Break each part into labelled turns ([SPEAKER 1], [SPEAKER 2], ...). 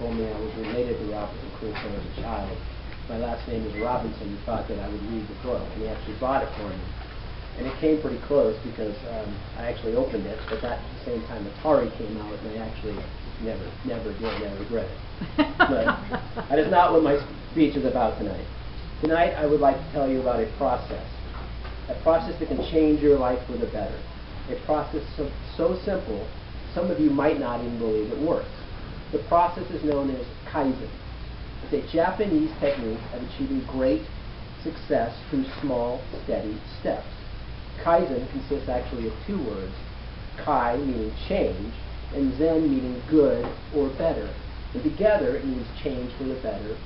[SPEAKER 1] told me I was related to Robinson Crusoe as a child. My last name is Robinson. He thought that I would read the book, and he actually bought it for me. And it came pretty close because I actually opened it, but at the same time Atari came out, and I actually never did, and I regret it. But that is not what my speech is about tonight. Tonight I would like to tell you about a process that can change your life for the better. A process so simple, some of you might not even believe it works. The process is known as Kaizen. It's a Japanese technique of achieving great success through small, steady steps. Kaizen consists actually of two words, Kai meaning change, and Zen meaning good or better. And together it means change for the better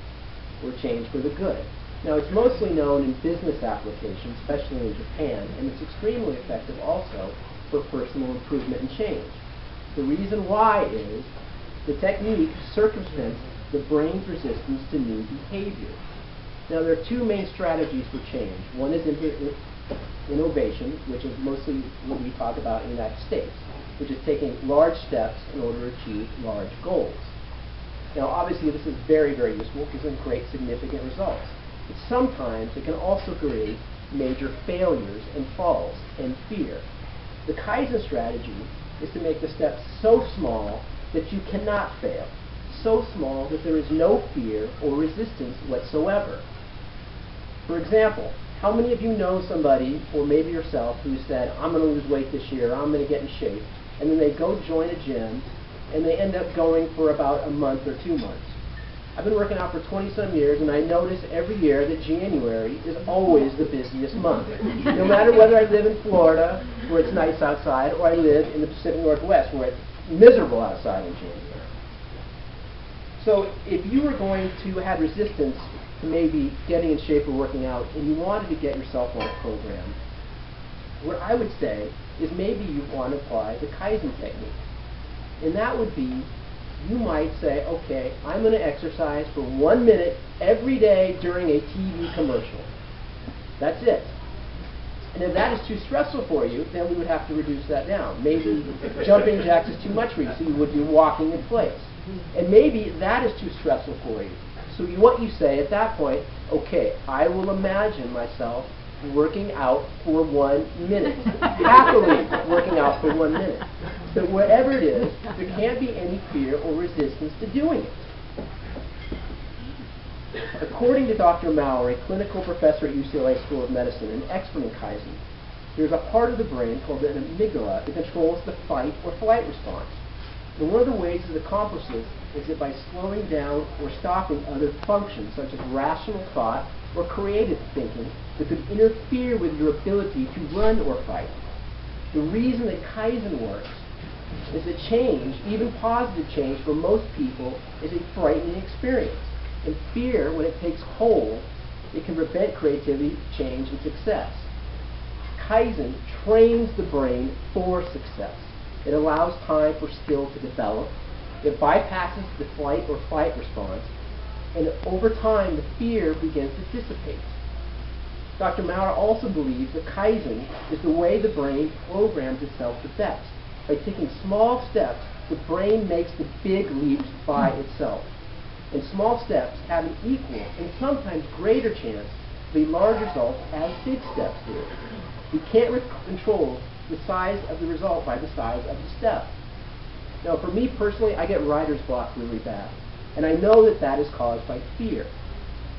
[SPEAKER 1] or change for the good. Now it's mostly known in business applications, especially in Japan, and it's extremely effective also for personal improvement and change. The reason why is the technique circumvents the brain's resistance to new behavior. Now there are two main strategies for change. One is innovation, which is mostly what we talk about in the United States, which is taking large steps in order to achieve large goals. Now obviously this is very, very useful because it creates significant results. But sometimes it can also create major failures and falls and fear. The Kaizen strategy is to make the steps so small that you cannot fail, so small that there is no fear or resistance whatsoever. For example, how many of you know somebody, or maybe yourself, who said, I'm going to lose weight this year, I'm going to get in shape, and then they go join a gym, and they end up going for about a month or 2 months? I've been working out for 20-some years, and I notice every year that January is always the busiest month. No matter whether I live in Florida, where it's nice outside, or I live in the Pacific Northwest, where it's miserable outside in January. So if you were going to have resistance to maybe getting in shape or working out, and you wanted to get yourself on a program, what I would say is maybe you want to apply the Kaizen technique. And that would be, you might say, okay, I'm going to exercise for 1 minute every day during a TV commercial. That's it. And if that is too stressful for you, then we would have to reduce that down. Maybe jumping jacks is too much for you, so you would do walking in place. And maybe that is too stressful for you. So what you say at that point, okay, I will imagine myself working out for 1 minute. Happily working out for 1 minute. But whatever it is, there can't be any fear or resistance to doing it. According to Dr. Maurer, a clinical professor at UCLA School of Medicine and expert in Kaizen, there's a part of the brain called the amygdala that controls the fight or flight response. And one of the ways it accomplishes is that by slowing down or stopping other functions, such as rational thought or creative thinking, that could interfere with your ability to run or fight. The reason that Kaizen works is that change, even positive change for most people, is a frightening experience. And fear, when it takes hold, it can prevent creativity, change, and success. Kaizen trains the brain for success. It allows time for skill to develop. It bypasses the flight or fight response. And over time, the fear begins to dissipate. Dr. Maurer also believes that Kaizen is the way the brain programs itself the best. By taking small steps, the brain makes the big leaps by itself. And small steps have an equal and sometimes greater chance of a large result as big steps do. You can't control the size of the result by the size of the step. Now for me personally, I get writer's block really bad. And I know that that is caused by fear.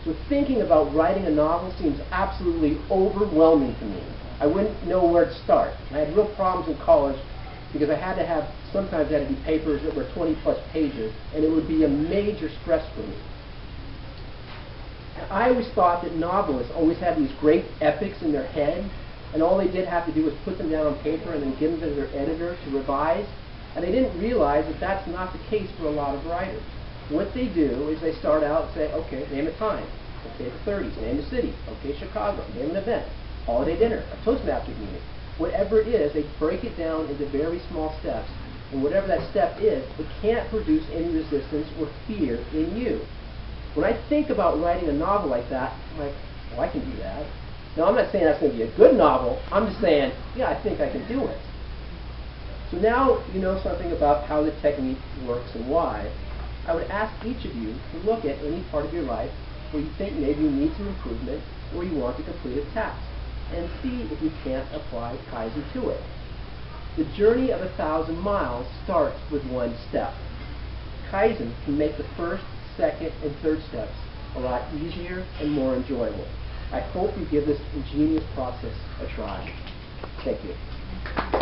[SPEAKER 1] So thinking about writing a novel seems absolutely overwhelming to me. I wouldn't know where to start. I had real problems in college because I had to have, sometimes I had to do papers that were 20-plus pages, and it would be a major stress for me. And I always thought that novelists always had these great epics in their head, and all they did have to do was put them down on paper and then give them to their editor to revise. And they didn't realize that that's not the case for a lot of writers. What they do is they start out and say, okay, name a time. Okay, the 30s, name a city. Okay, Chicago, name an event. Holiday dinner, a Toastmasters meeting. Whatever it is, they break it down into very small steps. And whatever that step is, it can't produce any resistance or fear in you. When I think about writing a novel like that, I'm like, well, I can do that. Now, I'm not saying that's going to be a good novel. I'm just saying, yeah, I think I can do it. So now you know something about how the technique works and why. I would ask each of you to look at any part of your life where you think maybe you need some improvement or you want to complete a task, and see if you can't apply Kaizen to it. The journey of 1,000 miles starts with one step. Kaizen can make the first, second, and third steps a lot easier and more enjoyable. I hope you give this ingenious process a try. Thank you.